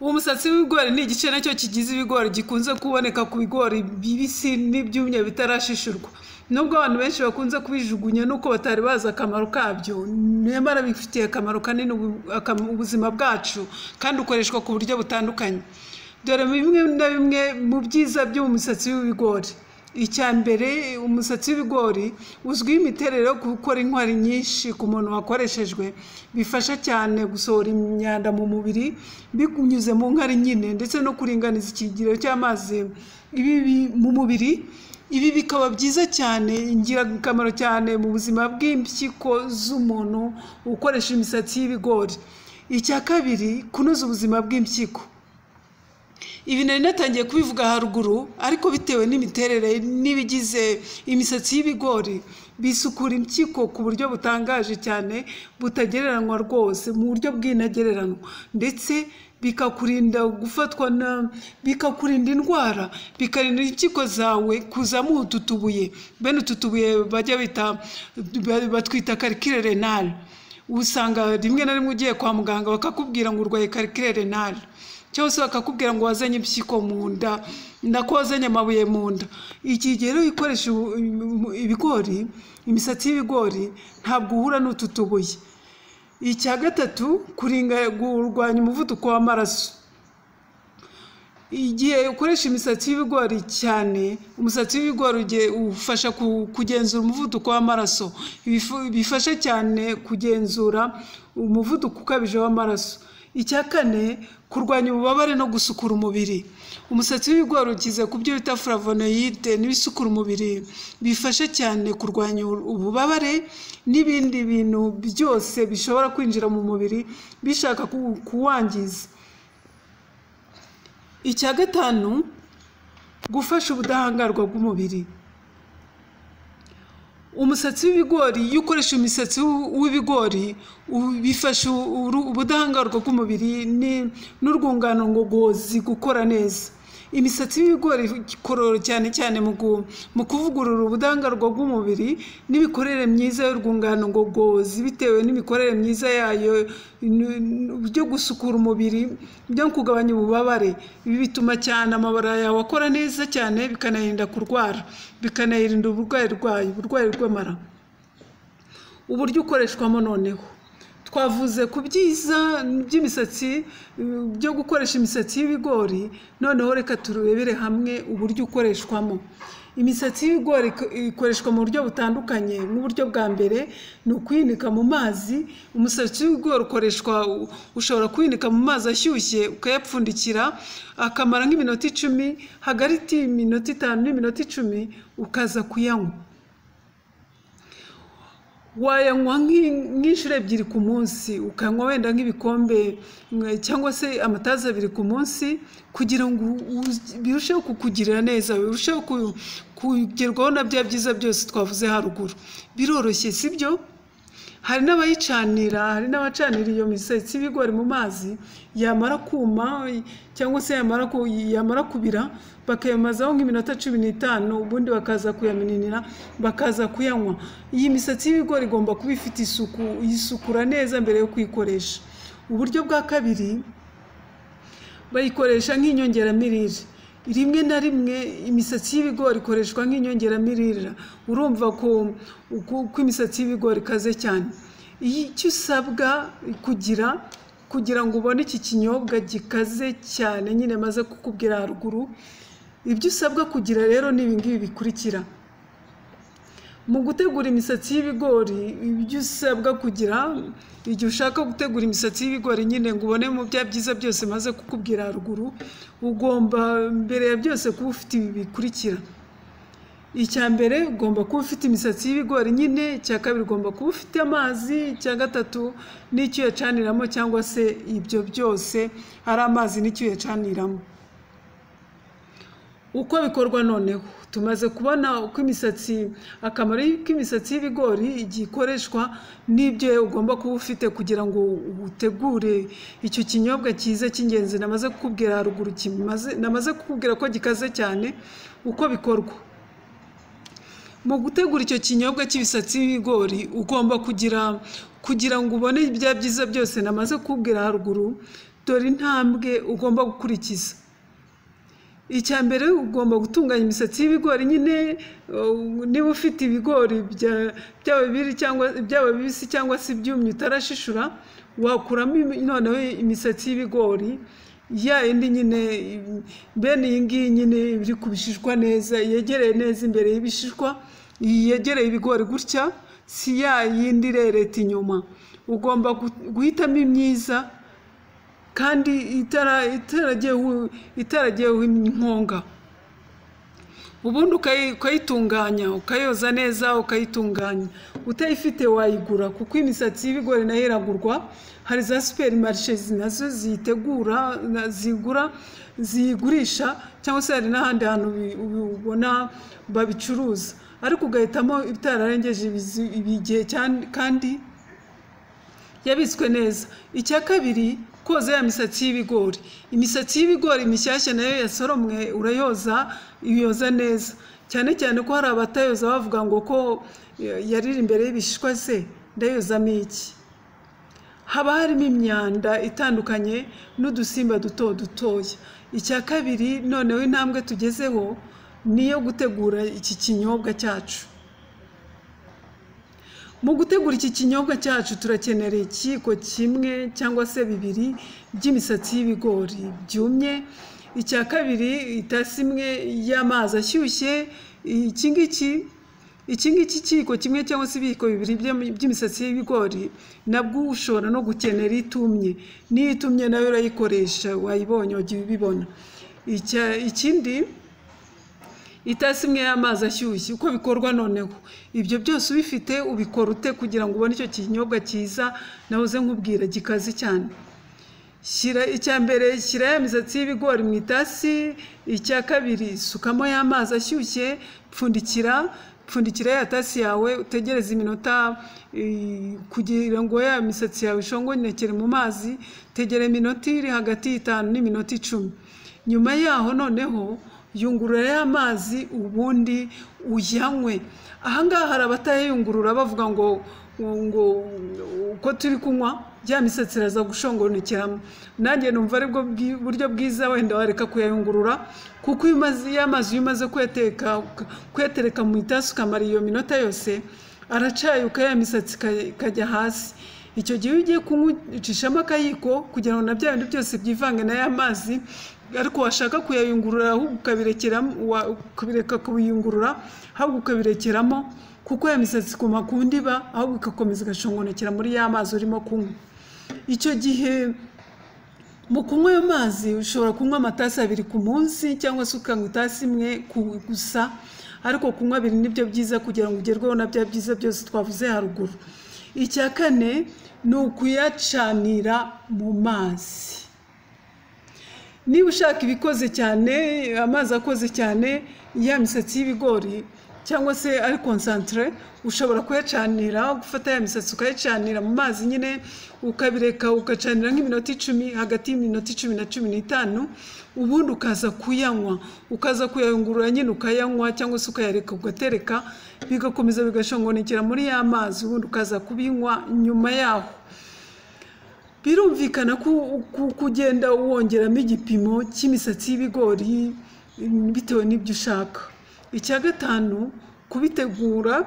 Uwo musatsi w'ibigori ni igice nacyo kigize ibigori gikunze kuboneka ku bigori bibisi n'ibyumye bitarashishurwa. Nubwo abantu benshi bakunze kubijugunya nuko batari bazi akamaro kabyo, nyamara bifitiye akamaro kanini ubuzima bwacu kandi ukoreshwa ku buryo butandukanye. Dore bimwe na bimwe mu byiza by'umusatsi w'ibigori. Icya mbere, umusatsi w'ibigori uzwiho imiterere yo gukora inkwari nyinshi ku muntu wakoreshejwe, bifasha cyane gusohora imyanda mu mubiri binyuze mu nkari nyine, ndetse no kuringaniza ikigero cy'amazi mu mubiri. Ibi bikaba byiza cyane, ingirakamaro cyane mu buzima bw'impyiko z'umuntu ukoresha imisatsi y'ibigori. Icya kabiri, kunoza ubuzima bw'impyiko. Ibi nari natangiye kubivuga haruguru, ariko bitewe n'imiterere n'ibigize imisatsi y'ibigori bisukura impyiko ku buryo butangaje cyane, butagereranywa rwose, mu buryo bw'inagereranywa, ndetse bikakurinda gufatwa bikakurinda indwara, bikarinda impyiko zawe kuzamo utu tubuye. Bene utu tubuye bajya batwita calcul renal. Usanga rimwe na rimwe ugiye kwa muganga bakakubwira ngo urwaye calcul renal, cyangwa se bakakubwira ngo wazanye impyiko mu nda, nako wazanye amabuye mu nda. Iki gihe rero ikoresha ibigori, imisatsi y'ibigori, ntabwo uhura n'utu tubuye. Icya gatatu, kurwanya umuvuduko w'amaraso. Igihe ukoresha imisatsi y'ibigori cyane, umusatsi w'ibigori ufasha kugenzura umuvuduko w'amaraso. Bifasha cyane kugenzura umuvuduko ukabije w'amaraso. Icya kane, kurwanya ububabare no gusukura umubiri. Umusatsi w'ibigori ukize ku byo bita flavonoide n'ibisukura umubiri, bifasha cyane kurwanya ububabare n'ibindi bintu byose bishobora kwinjira mu mubiri bishaka kuwangiza. Icya gatanu, gufasha ubudahangarwa bw'umubiri. Umusatsi w'ibigori, iyo ukoresha umusatsi w'ibigori, bifasha ubudahangarwa bw'umubiri n'urwungano ngogozi gukora neza. Imisatsi y'ibigori ikorora cyane cyane mu kuvugurura ubudahangarwa bw'umubiri n'imikorere myiza y'urwungano ngogozi, bitewe n'imikorere myiza yayo byo gusukura umubiri, byo kugabanya ububabare. Ibi bituma cyane amabara yawe akora neza cyane, bikanarinda kurwara, bikanayirinda uburwayi bw'amara. Uburyo ukoreshwamo noneho, twavuze ku byiza by'imisatsi byo gukoresha imisatsi y'ibigori, noneho reka turebere hamwe uburyo ukoreshwamo. Imisatsi y'ibigori ikoreshwa mu buryo butandukanye. Nk'uburyo bwa mbere ni ukuyinika mu mazi. Umusatsi w'ibigori ushobora kuyinika mu mazi ashyushye, ukayapfundikira akamara nk'iminota 10, hagati y'iminota 5 n'iminota 10 ukaza kuyanywa. Wayanywa nk'inshuro 2 ku munsi, ukanywa wenda nk'ibikombe cyangwa se amataza 2 ku munsi, kugira ngo birusheho kukugirira neza, birusheho kugerwaho na bya byiza byose twavuze haruguru. Biroroshye, sibyo? Hari n'abayicanira, hari n'abacanira iyo misatsi y'ibigori mu mazi, yamara kuma cyangwa se yamara kubira, bakayamazaho nk'iminota 15, ubundi bakaza kuyamininira, bakaza kuyanywa. Iyi misatsi y'ibigori igomba kuba ifite isuku, yisukura neza mbere yo kuyikoresha. Uburyo bwa kabiri, bayikoresha nk'inyongeramirire. Rimwe na rimwe imisatsi y'ibigori ikoreshwa nk'inyongeramirire. Urumva ko imisatsi y'ibigori ikaze cyane. Icyo usabwa kugira ngo ubone iki kinyobwa gikaze cyane, nyine maze kukubwira haruguru, ibyo usabwa kugira rero ni ibi ngibi bikurikira. Mu gutegura imisatsi y'ibigori, ibyo usabwa kugira, igihe ushaka gutegura imisatsi y'ibigori nyine ngo ubone mu bya byiza byose maze kukubwira haruguru, ugomba mbere ya byose kuba ufite ibi bikurikira. Icya mbere, ugomba kuba ufite imisatsi y'ibigori nyine. Icya kabiri, ugomba kuba ufite amazi. Icya gatatu, n'icyo uyacaniramo, cyangwa se ibyo byose ari amazi n'icyo uyacaniramo. Uko bikorwa noneho, tumaze kubona uko akamaro k'imisatsi y'ibigori igihe ikoreshwa, n'ibyo ugomba kuba ufite kugira ngo utegure icyo kinyobwa cyiza cy'ingenzi namaze kukubwira haruguru, namaze kukubwira ko gikaze cyane. Uko bikorwa mu gutegura icyo kinyobwa cy'ibisatsi y'ibigori, ugomba kugira ngo ubone ibya byiza byose namaze kukubwira haruguru, dore intambwe ugomba gukurikiza. Icya mbere ugomba gutunganya imisatsi y'ibigori nyine. Niba ufite ibigori byaba bibisi cyangwa se ibyumye utarashishura, wakuramo noneho imisatsi y'ibigori ya yindi nyine bene iyi ngiyi nyine biri kubishishwa neza, yegereye neza imbere y'ibishishwa, yegereye ibigori gutya, si ya yindi irereta inyuma. Ugomba guhitamo imyiza kandi itaragiyeho inkonga. Ubundi ukayitunganya, ukayoza neza, ukayitunganya. Utayifite wayigura, kuko imisatsi y'ibigori nayo iragurwa. Hari za superimarishe nazo ziyigurisha, cyangwa se hari n'ahandi hantu ubona babicuruza, ariko ugahitamo ibitararengeje igihe kandi yabitswe neza. Icya kabiri, koza ya misatsi y'ibigori. Imisatsi y'ibigori mishyashya nayo yasoromwe urayoza, uyoza neza. Cyane cyane ko hari abatayoza bavuga ngo ko yariri imbere y'ibishishwa se ndayozamo iki. Haba harimo imyanda itandukanye n'udusimba dutoya. Icya kabiri, noneho intambwe tugezeho niyo gutegura iki kinyobwa cyacu. Mu gutegura iki kinyobwa cyacu turakenera ikiyiko kimwe cyangwa se bibiri by'imisatsi y'ibigori byumye. Icya kabiri, itasi imwe y'amazi ashyushye. Iki ngiki ikiyiko kimwe cyangwa se ibiyiko bibiri by'imisatsi y'ibigori nabwo ushobora no gukenera itumye. N'iyo itumye nayo urayikoresha, wayibonye wagiye ubibona. Ikindi, itasi imwe y'amazi ashyushye. Uko bikorwa noneho, ibyo byose ubifite ubikora ute kugira ngo ubone icyo kinyobwa cyiza nahoze nkubwira gikaze cyane. Icya mbere, shyira ya misatsi y'ibigori mu itasi. Icya kabiri, sukamo y'amazi ashyushye. Pfundikira ya tasi yawe, utegereze iminota kugira ngo ya misatsi yawe ishongonekere mu mazi. Tegera iminota iri hagati y'itanu n'iminota 10. Nyuma yaho noneho yungurura ya mazi ubundi uyanywe. Ahangaha hari abatayayungurura bavuga ngo uko turi kunywa ya misatsi iraza gushongonekeramo. Nanjye numva aribwo buryo bwiza, wenda wareka kuyayungurura, kuko ya mazi umaze kuyatereka mu itasi ukamara iyo minota yose, aracayuka ya misatsi ikajya hasi. Icyo gihe ugiye kunyucishamo akayiko kugira ngo na bya bindi byose byivange na ya mazi. Ariko washaka kuyayungurura ahubwo ukabireka kubiyungurura, ahubwo ukabirekeramo, kuko ya misatsi kuma ku ndiba, ahubwo igakomeza igashongonekera muri ya mazi urimo kunywa. Icyo gihe mu kunywa ayo mazi ushobora kunywa amatasi 2 ku munsi, cyangwa se ukanywa itasi imwe gusa, ariko kunywa 2 nibyo byiza kugira ngo ugerweho na bya byiza byose twavuze haruguru. Icya kane ni ukuyacanira mu mazi. Niba ushaka ibikoze cyane, amazi akoze cyane, ya misatsi y'ibigori cyangwa se ari concentré, ushobora kuyacanira, gufata ya misatsi ukayacanira mu mazi nyine, ukabireka ugacanira nk'iminota 10, hagati y'iminota 10 na 15. Ubundi ukaza kuyanywa, ukaza kuyayungurura nyine ukayanywa, cyangwa se ukayareka ugatereka, bigakomeza bigashongonekera muri ya mazi, ubundi ukaza kubinywa. Nyuma yaho birumvikana kugenda wongeramo igipimo cy'imisatsi y'ibigori bitewe n'ibyo ushaka. Icya gatanu, kubitegura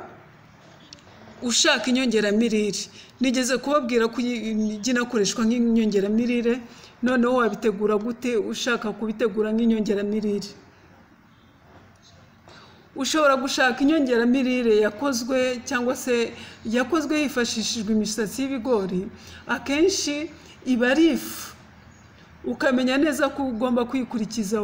ushaka inyongeramirire. Nigeze kubabwira ko inakoreshwa nk'inyongeramirire, noneho wabitegura gute ushaka kubitegura nk'inyongeramirire. Ushobora gushaka inyongeramirire yakozwe cyangwa se yakozwe hifashishijwe imisatsi y'ibigori. Akenshi iba ari ifu, ukamenya neza ko ugomba gukurikiza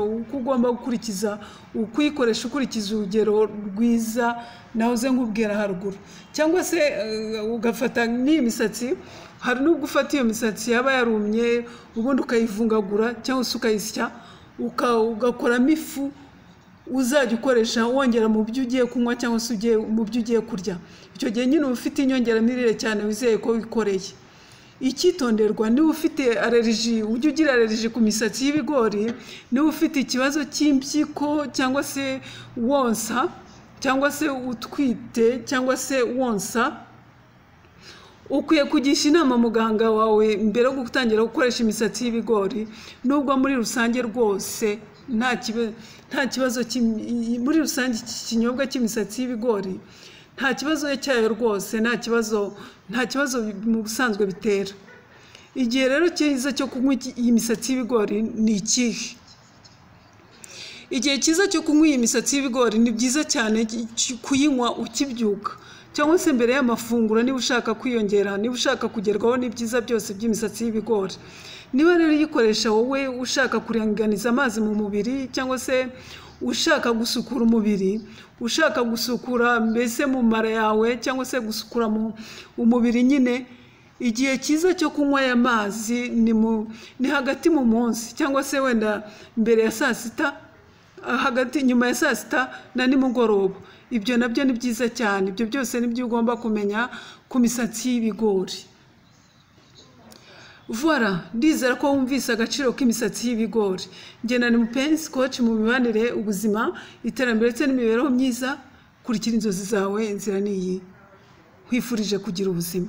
ukuyikoresha ukurikiza urugero rwiza nahoze nkubwira haruguru. Cyangwa se ugafata n'iyi misatsi, hari n'ubwo ufata iyo misatsi yaba yarumye, ubundi ukayivungagura cyangwa se ukayisya, ugakoramo ifu uzajya ukoresha wongera mu byo ugiye kunywa cyangwa se mu byo ugiye kurya. Icyo gihe nyine uba ufite inyongeramirire cyane, wizeye ko wikoreye. Icyitonderwa, niba ufite allergie, ujye ugira allergie ku misatsi y'ibigori. Niba ufite ikibazo cy'impyiko cyangwa se wonsa, cyangwa se utwite cyangwa se wonsa, ukwiye kugisha inama muganga wawe mbere yo gutangira gukoresha imisatsi y'ibigori, nubwo muri rusange rwose nta kibazo muri rusange ikinyobwa cy'imisatsi y'ibigori nta kibazo cyayo rwose, nta kibazo mu busanzwe bitera. Igihe rero cyiza cyo kunywa iyi misatsi y'ibigori ni ikihe? Igihe cyiza cyo kunywa iyi misatsi y'ibigori ni byiza cyane kuyinywa ukibyuka cyangwa se mbere y'amafunguro, niba ushaka kwiyongera, niba ushaka kugerwaho n'ibyiza byose by'imisatsi y'ibigori. Niba rero uyikoresha wowe ushaka kuringaniza amazi mu mubiri, cyangwa se ushaka gusukura umubiri, ushaka gusukura mbese mu mara yawe, cyangwa se gusukura umubiri nyine, igihe cyiza cyo kunywa aya mazi ni hagati mu munsi, cyangwa se wenda mbere ya saa sita, hagati nyuma ya saa sita na nimugoroba. Ibyo nabyo ni byiza cyane. Ibyo byose nibyo ugomba kumenya ku misatsi y'ibigori. Voilà, ndizera ko wumvise agaciro k'imisatsi y'ibigori. Njye ni Mupenzi coach mu mibanire, ubuzima, iterambere ndetse n'imibereho myiza. Kurikira inzozi zawe, inzira niyi. Nkwifurije kugira ubuzima.